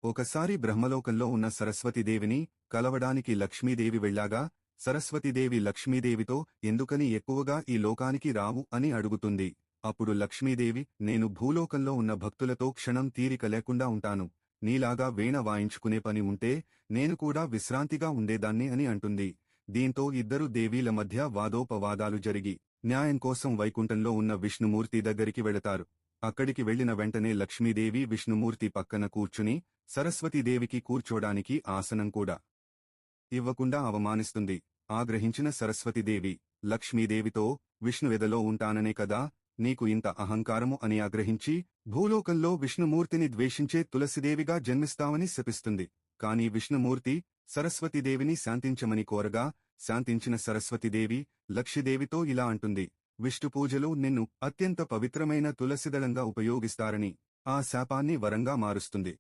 ఒకసారి బ్రహ్మలోకంలో ఉన్న సరస్వతీదేవిని కలవడానికి లక్ష్మీదేవి వెళ్ళాగా సరస్వతీదేవి లక్ష్మీదేవితో ఎందుకని ఎక్కువగా ఈ లోకానికి రావు అని అడుగుతుంది. అప్పుడు లక్ష్మీదేవి, నేను భూలోకంలో ఉన్న భక్తులతో క్షణం తీరిక లేకుండా ఉంటాను. నీలాగా వీణ వాయించుకునే పని ఉంటే నేను కూడా విశ్రాంతిగా ఉండేదాన్ని అని అంటుంది. దీంతో ఇద్దరు దేవీల మధ్య వాదోపవాదాలు జరిగి న్యాయం కోసం వైకుంఠంలో ఉన్న విష్ణుమూర్తి దగ్గరికి వెళతారు. అక్కడికి వెళ్లిన వెంటనే లక్ష్మీదేవి విష్ణుమూర్తి పక్కన కూర్చుని సరస్వతీదేవికి కూర్చోడానికి ఆసనం కూడా ఇవ్వకుండా అవమానిస్తుంది. ఆగ్రహించిన సరస్వతీదేవి లక్ష్మీదేవితో, విష్ణువెదలో ఉంటాననే కదా నీకు ఇంత అహంకారము అని ఆగ్రహించి భూలోకంలో విష్ణుమూర్తిని ద్వేషించే తులసిదేవిగా జన్మిస్తావని శపిస్తుంది. కాని విష్ణుమూర్తి సరస్వతీదేవిని శాంతించమని కోరగా శాంతించిన సరస్వతీదేవి లక్ష్మీదేవితో ఇలా అంటుంది, విష్ణుపూజలో నిన్ను అత్యంత పవిత్రమైన తులసిదళంగా ఉపయోగిస్తారని ఆ శాపాన్ని వరంగా మారుస్తుంది.